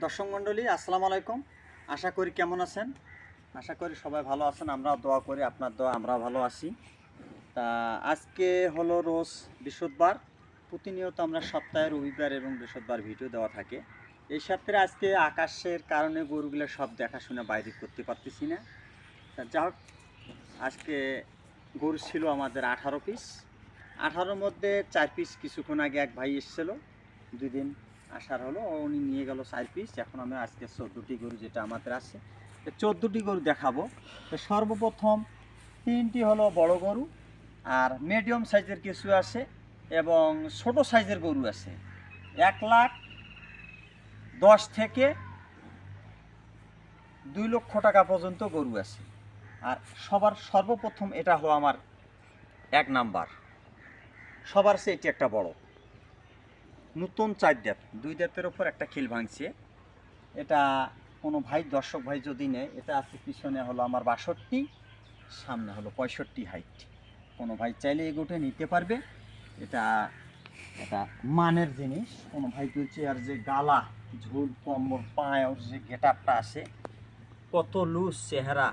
দর্শক মণ্ডলী আসসালামু আলাইকুম। আশা করি কেমন আছেন? আশা করি সবাই ভালো আছেন। আমরাও দোয়া করি, আপনার দোয়া আমরাও ভালো আছি। তা আজকে হলো রোজ বৃহস্পতিবার। প্রতিনিয়ত আমরা সপ্তাহে রবিবার এবং বৃহস্পতিবার ভিডিও দেওয়া থাকে। এই সপ্তাহে আজকে আকাশের কারণে গরুগুলো সব দেখাশোনা বাইরে করতে পারতেছি না। তা যা হোক, আজকে গরু ছিল আমাদের 18 পিস। 18-র মধ্যে 4 পিস কিছুক্ষণ আগে এক ভাই এসেছিলো, 2 দিন আসার হলো, উনি নিয়ে গেল 4 পিস। এখন আমি আজকে 14টি গরু যেটা আমাদের আছে, 14টি গরু দেখাবো। তো সর্বপ্রথম 3টি হলো বড় গরু, আর মিডিয়াম সাইজের কিছু আছে এবং ছোট সাইজের গরু আছে। 1,10,000 থেকে 2 লক্ষ টাকা পর্যন্ত গরু আছে। আর সর্বপ্রথম এটা হলো আমার 1 নাম্বার। সবার চেয়ে এটি একটা বড়, নতুন 4 দাঁত, 2 দাঁতের ওপর একটা খিল ভাঙছে। এটা কোনো ভাই, দর্শক ভাই যদি নেয়, এটা আছে পিছনে হলো আমার 62, সামনে হলো 65 হাইট। কোনো ভাই চাইলে এই গোটে নিতে পারবে। এটা এটা মানের জিনিস। কোনো ভাই বলছে আর যে গালা, ঝুল, কম্বল, পায়ের যে গেটআপটা আছে, কত লুজ চেহারা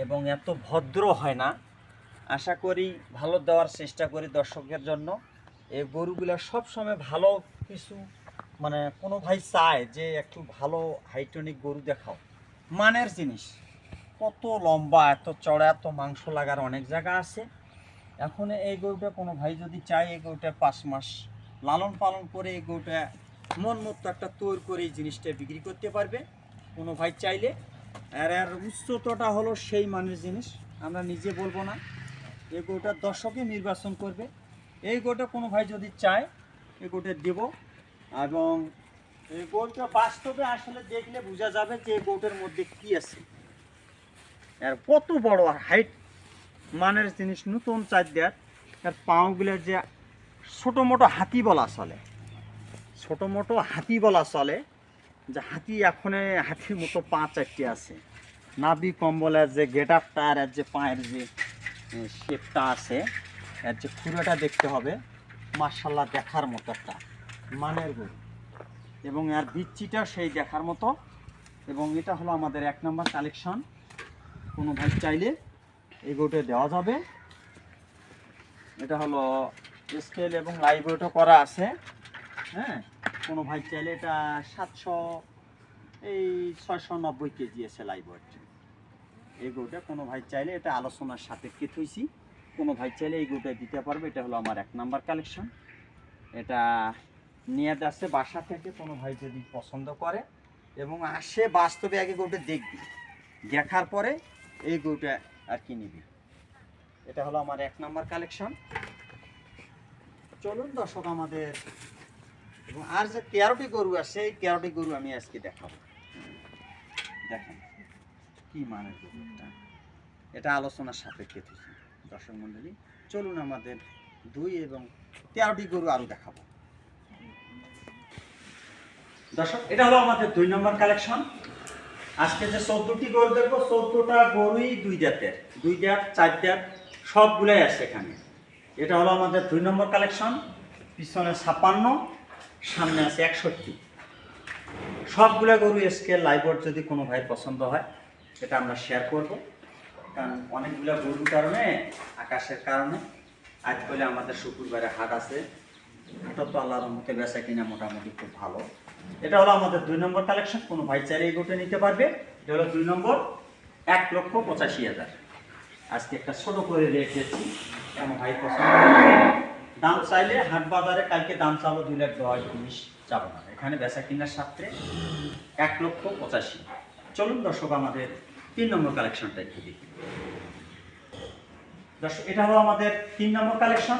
এবং এত ভদ্র হয় না। আশা করি ভালো দেওয়ার চেষ্টা করি দর্শকের জন্য। এই গরুগুলো সবসময় ভালো কিছু, মানে কোনো ভাই চায় যে একটু ভালো হাইটনিক গরু দেখাও, মানের জিনিস। কত লম্বা, এত চড়া, এত মাংস লাগার অনেক জায়গা আছে। এখন এই গরুটা কোনো ভাই যদি চায়, এই গরুটা 5 মাস লালন পালন করে এই গরুটা মন মতো একটা তৈরি করে এই জিনিসটা বিক্রি করতে পারবে কোনো ভাই চাইলে। আর এর উচ্চতাটা হলো সেই মানের জিনিস, আমরা নিজে বলবো না, এই গরুটা দর্শকে নির্বাচন করবে। এই গরুটা কোনো ভাই যদি চায়, এই গরুটা দেব। এবং এই গরুটা বাস্তবে আসলে দেখলে বোঝা যাবে যে এই গরুটার মধ্যে কি আছে, আর কত বড় হাইট মানের জিনিস, নতুন 4 দাঁত। আর পাওগুলো যে ছোটো মোটো হাতি বলা চলে, ছোটো মোটো হাতি বলা চলে, যে হাতি এখন হাতির মতো পা 4টি আছে। নাভি কম্বলের যে গেটআপটা আর এর যে পায়ের যে শেপটা আছে, এর যে খুঁড়োটা দেখতে হবে, মাশাআল্লাহ দেখার মতো একটা মানের গরু। এবং এর বিচ্ছিটা সেই দেখার মতো। এবং এটা হলো আমাদের 1 নম্বর কালেকশন। কোনো ভাই চাইলে এই গরুটা দেওয়া যাবে। এটা হলো স্কেল এবং লাইভ ওয়েটও করা আছে। হ্যাঁ, কোনো ভাই চাইলে এটা 690 কেজি আছে লাইভ ওয়েট। এই গরুটা কোনো ভাই চাইলে, এটা আলোচনার সাপেক্ষে থইছি, কোনো ভাই চাইলে এই গরুটা দিতে পারবে। এটা হলো আমার 1 নাম্বার কালেকশন। এটা নিয়ে আসছে বাসা থেকে, কোনো ভাই যদি পছন্দ করে এবং আসে বাস্তবে আগে গরুটা দেখবি, দেখার পরে এই গরুটা আর কি নিবি। এটা হলো আমার 1 নাম্বার কালেকশন। চলুন দর্শক, আমাদের এবং আর যে 13টি গরু আছে, এই 13টি গরু আমি আজকে দেখাবো। দেখেন কি মানের গরুটা, এটা আলোচনার সাপেক্ষে থেকে। দর্শক মণ্ডলী, চলুন আমাদের 2 এবং 13টি গরু আরও দেখাবো। দর্শক, এটা হলো আমাদের 2 নম্বর কালেকশন। আজকে যে 14টি গরু দেখবো, 14টা গরুই 2 দাঁতের, 2 দাঁত 4 দাঁত সবগুলাই আছে এখানে। এটা হলো আমাদের 2 নম্বর কালেকশন। পিছনে 56, সামনে আছে 61। সবগুলা গরু স্কেল লাইভওয়েট যদি কোনো ভাই পছন্দ হয়, এটা আমরা শেয়ার করব। কারণ অনেকগুলো গরুর কারণে, আকাশের কারণে আজ বলে আমাদের শুক্রবারে হাট আছে। হাটও তো আল্লাহর রহমতে বেচা কিনা মোটামুটি খুব ভালো। এটা হলো আমাদের 2 নম্বর কালেকশন। কোনো ভাই চাইলে এই গরুটা নিতে পারবে। এটা হলো 2 নম্বর, 1,85,000। আজকে একটা ছোট করে রেট দিচ্ছি, কোনো ভাই পছন্দ করে দাম চাইলে হাট বাজারে কালকে দাম চাবো 2,10,000 যাবো না, এখানে বেচা কিনার সাথে 1,85,000। চলুন দর্শক, আমাদের 3 নম্বর কালেকশনটা একটু দেখি। দর্শক, এটা হলো আমাদের 3 নম্বর কালেকশন।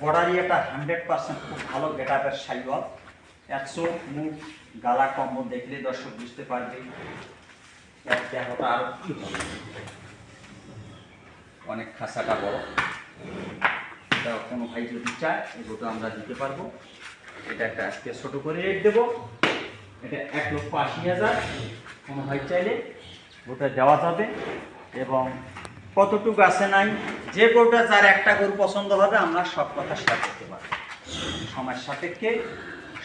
বর্ডারি এটা 100% খুব ভালো গেটআপের শাইওয়াল। এর চোখ, মুখ, গালা, কম্বল দেখলে দর্শক বুঝতে পারবে এর দেহটা আরো কি হবে। অনেক খাসাটা বড়। এটা কোনো ভাই যদি চায়, এগুলো আমরা দিতে পারবো। এটা একটা আজকে ছোট করে রেট দেবো। এটা 1,80,000। কোনো ভাই চাইলে ওটা দেওয়া যাবে। এবং কতটুকু আছে নাই, যে গরুটা যার একটা গরু পছন্দ হবে, আমরা সব কথা শেয়ার করতে পারবো। সময়ের সাপেক্ষে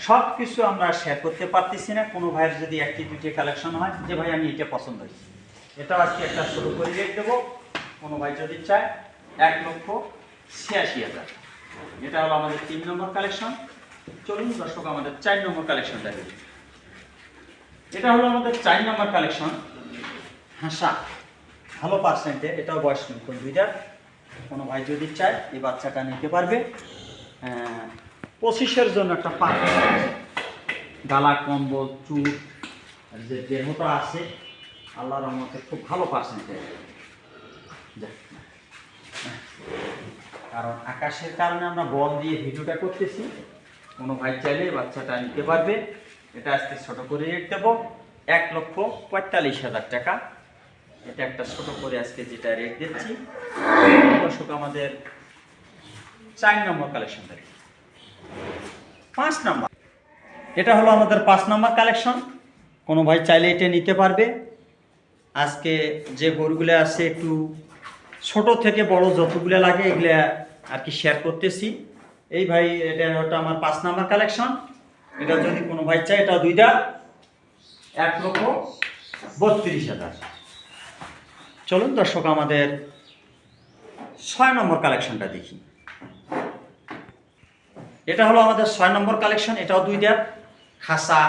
সব কিছু আমরা শেয়ার করতে পারতেছি না। কোনো ভাইয়ের যদি একটি দুইটি কালেকশন হয় যে ভাই আমি এটা পছন্দ হয়েছে, এটাও আজকে একটা শুরু করে রেট দেবো। কোনো ভাই যদি চায় 1,86,000। এটা হলো আমাদের 3 নম্বর কালেকশন। চলুন দর্শক আমাদের 4 নম্বর কালেকশনটা দেখি। এটা হলো আমাদের 4 নম্বর কালেকশন। হাসা ভালো পার্সেন্টের, এটাও বয়স নতুন দুইটা। কোনো ভাই যদি চায় এই বাচ্চাটা নিতে পারবে। 25-এর জন্য একটা পারফেক্ট গালা কম্বল চুল যে দেহটা আছে আল্লাহর রহমতে খুব ভালো পার্সেন্টেজ। কারণ আকাশের কারণে আমরা বল দিয়ে ভিডিওটা করতেছি। কোনো ভাই চাইলে বাচ্চাটা নিতে পারবে। এটা আজকে ছোট করে রেট দেবো 1,45,000 টাকা। এটা একটা ছোট করে আজকে যেটা রেট দিচ্ছি। দর্শক আমাদের 4 নম্বর কালেকশন দেখি। 5 নম্বর, এটা হলো আমাদের 5 নম্বর কালেকশন। কোনো ভাই চাইলে এটা নিতে পারবে। আজকে যে গরুগুলো আছে একটু ছোট থেকে বড় যতগুলো লাগে এগুলো আর কি শেয়ার করতেছি। এই ভাই এটা হলো আমার 5 নম্বর কালেকশন। এটা যদি কোনো ভাই চায় এটা দুইটা 1,32,000। চলুন দর্শক আমাদের 6 নম্বর কালেকশনটা দেখি। এটা হলো আমাদের 6 নম্বর কালেকশন। এটাও দুইটা খাসা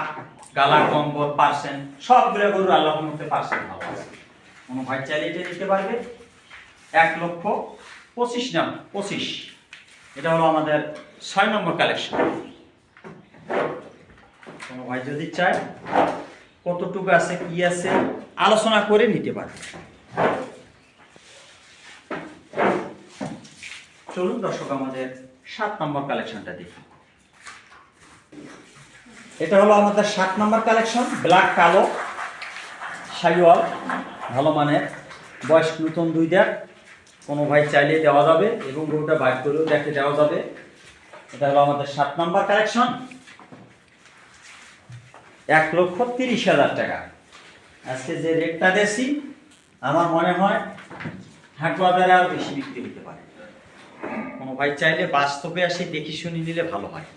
গালা কম্বল পার্সেন্ট সবগুলো গরু আল্লাহর মধ্যে পার্সেন্ট ভালো আছে। কোনো ভাই চাইলে এটা নিতে পারবে 1,25,000। এটা হলো আমাদের 6 নম্বর কালেকশন। কোনো ভাই যদি চায় কতটুকু আছে কি আছে আলোচনা করে নিতে পারবে। চলুন দর্শক আমাদের 7 নম্বর কালেকশনটা দেখি। এটা হলো আমাদের 7 নম্বর কালেকশন। ব্ল্যাক কালো শাইওয়াল ভালো মানের, বয়স নতুন দুইটা। কোনো ভাই চাইলে দেওয়া যাবে এবং গরুটা বাইর করেও দেখে দেওয়া যাবে। এটা হলো আমাদের 7 নম্বর কালেকশন। 1,30,000 টাকা। আজকে যে রেটটা দিয়েছি আমার মনে হয় হাট বাজারে আরও বেশি বিক্রি হতে পারে। কোনো ভাই চাইলে বাস্তবে আসি দেখি শুনি নিলে ভালো হয়।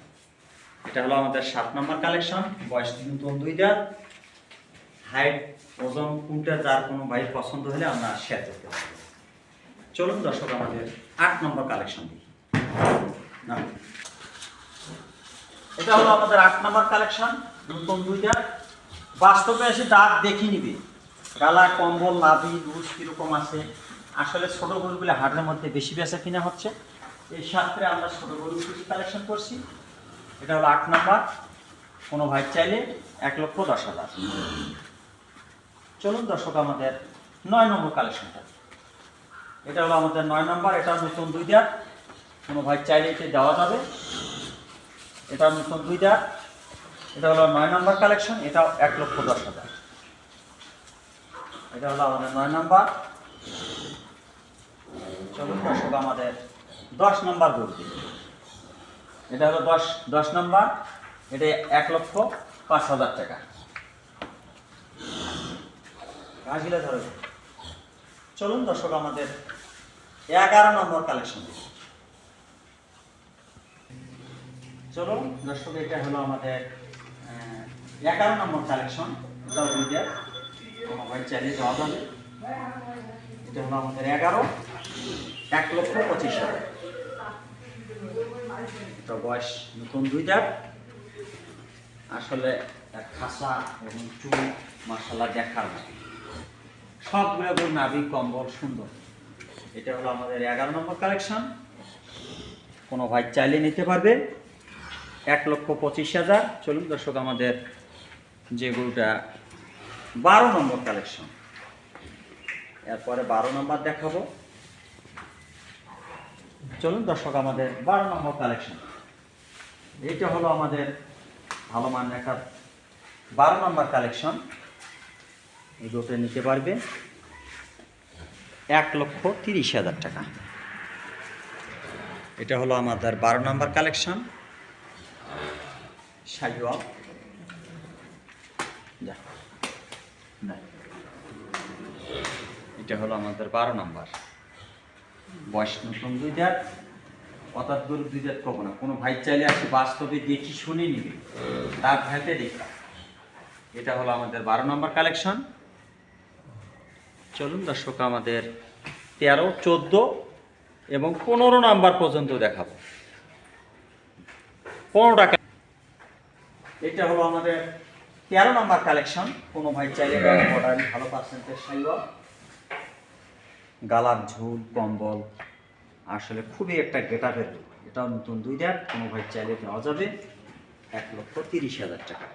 এটা হলো আমাদের 7 নম্বর কালেকশন। বয়স নতুন দুইটা। হাইট ওজন কোনটা যার কোনো ভাই পছন্দ হলে আমরা শেয়ার করতে পারবো। চলুন দর্শক আমাদের 8 নম্বর কালেকশন দেখি। না, এটা হলো আমাদের 8 নম্বর কালেকশন। নতুন দুইটা। বাস্তবে এসে দাঁত দেখি নিবে, গালা কম্বল নাভি লুজ কীরকম আছে। আসলে ছোটো গরুগুলো হাটের মধ্যে বেশি বেচা কিনা হচ্ছে, এই সাথে আমরা ছোটো গরু কিছু কালেকশন করছি। এটা হলো 8 নম্বর। কোনো ভাই চাইলে 1,10,000। চলুন দর্শক আমাদের 9 নম্বর কালেকশনটা। এটা হলো আমাদের 9 নম্বর। এটা নতুন দুইটা। কোনো ভাই চাইলে এটা দেওয়া যাবে। এটা নতুন দুইটা। এটা হলো 9 নম্বর কালেকশন। এটাও 1,10,000। এটা হলো আমাদের 9 নম্বর। চলুন দর্শক আমাদের 10 নম্বর গরু। এটা হলো 10 নম্বর। এটা 1,05,000 টাকা। গাছগুলো ধরে। চলুন দর্শক আমাদের 11 নম্বর কালেকশন। চলুন দর্শক এটা হলো আমাদের 11 নম্বর কালেকশন। এটাও দুইটা। কোনো ভাই চাইলে দেওয়া যাবে। এটা হলো আমাদের 11, 1,25,000। এটা বয়স নতুন দুইটা। আসলে খাসা এবং চুল মাশাআল্লাহ দেখার মতো। সবগুলো গরু নাভি কম্বল সুন্দর। এটা হলো আমাদের 11 নম্বর কালেকশন। কোনো ভাই চাইলে নিতে পারবে 1,25,000। চলুন দর্শক আমাদের যে গরুটা 12 নম্বর কালেকশন। এরপরে 12 নম্বর দেখাবো। চলুন দর্শক আমাদের 12 নম্বর কালেকশন। এইটা হলো আমাদের ভালো মানের একটা 12 নম্বর কালেকশন। এই গরুটা নিতে পারবে 1,30,000 টাকা। এটা হলো আমাদের 12 নম্বর কালেকশন। শাইওয়াল এটা হলো আমাদের 12 নম্বর। বয়স নতুন দুইটা। অর্থাৎ গরু দুই জাত পাবো না, কোনো ভাই চাইলে আসে বাস্তবে দেখি শুনে নিবে, তার ভেতে দেখা। এটা হলো আমাদের 12 নম্বর কালেকশন। চলুন দর্শক আমাদের 13, 14 এবং 15 নাম্বার পর্যন্ত দেখাবো। 15 টাকা। এটা হলো আমাদের 13 নাম্বার কালেকশন। কোনো ভাই চাইলে বর্ডারি ভালো পার্সেন্টেজ সাইওয়া, গালার ঝুল কম্বল, আসলে খুবই একটা গেটাপের। এটাও নতুন 2 দাঁত, কোনো ভাই চাইলে দেওয়া যাবে 1,30,000 টাকা।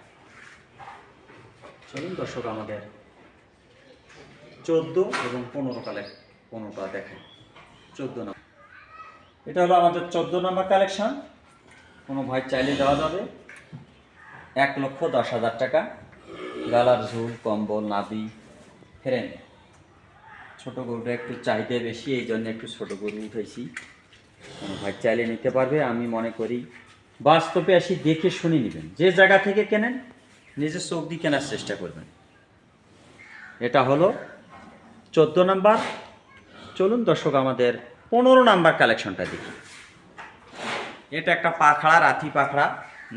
চলুন দর্শক আমাদের 14 এবং 15 15টা দেখেন। 14 নম্বর, এটা হলো আমাদের 14 নম্বর কালেকশন। কোনো ভাই চাইলে দেওয়া যাবে 1,10,000 টাকা। গালার ঝুল কম্বল নাভি ফ্রেম। ছোটো গরুটা একটু চাহিদা বেশি, এই জন্য একটু ছোটো গরু উঠেছি। কোনো ভাই চাইলে নিতে পারবে। আমি মনে করি বাস্তবে আসি দেখে শুনে নেবেন, যে জায়গা থেকে কেনেন নিজের চোখ দিয়ে কেনার চেষ্টা করবেন। এটা হলো 14 নাম্বার। চলুন দর্শক আমাদের 15 নাম্বার কালেকশনটা দেখি। এটা একটা পাখড়া, রাতি পাখড়া,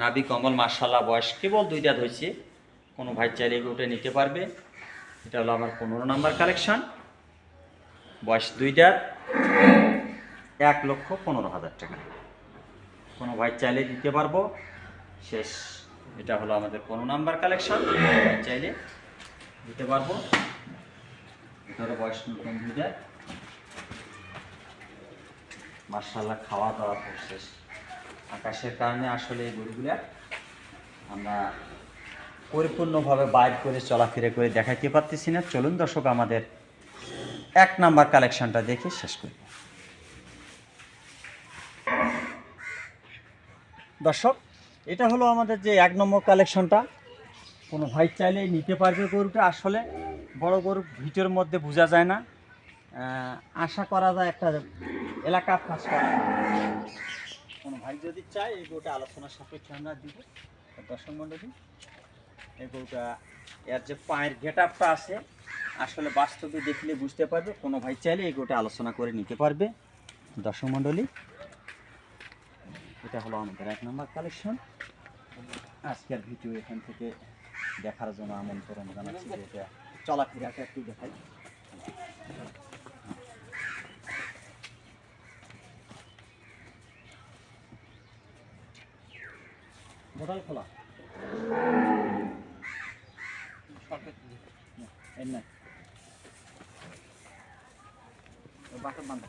নাভি কম্বল, মার্শাল্লাহ, বয়স কেবল 2 দাঁত হয়েছে। কোনো ভাই চাইলে গরুটা নিতে পারবে। এটা হলো আমার 15 নাম্বার কালেকশন, বয়স 2 দাঁত, 1,15,000 টাকা। কোনো ভাই চাইলে দিতে পারবো। শেষ। এটা হলো আমাদের 15 নাম্বার কালেকশন, ভাই চাইলে দিতে পারবো। এটা হলো বয়স নতুন 2 দাঁত, মার্শাল্লাহ, খাওয়া দাওয়া শেষ। আকাশের কারণে আসলে এই গরুগুলা আমরা পরিপূর্ণভাবে বাইর করে চলাফেরা করে দেখাইতে পারতেছি না। চলুন দর্শক আমাদের 1 নাম্বার কালেকশনটা দেখে শেষ করি। দর্শক এটা হলো আমাদের যে 1 নম্বর কালেকশনটা। কোনো ভাই চাইলে নিতে পারবে। গরুটা আসলে বড় গরু ভিটের মধ্যে বোঝা যায় না, আশা করা যায় একটা এলাকা ফাঁস করা। কোনো ভাই যদি চায় এই গরুটা আলোচনার সাপেক্ষে আমরা দিব। দর্শক মণ্ডলী, এই গরুটা এর যে পায়ের গেট আপটা আছে আসলে বাস্তবে দেখলে বুঝতে পারবে। কোনো ভাই চাইলে এই গরুটা আলোচনা করে নিতে পারবে। দর্শক মণ্ডলী, এটা হলো আমাদের 1 নম্বর কালেকশন। আজকের ভিডিও এখান থেকে দেখার জন্য আমন্ত্রণ জানাচ্ছি। এটা চলাফেরাটা একটু দেখাই। বোতল খোলা বাসন বান্ধা।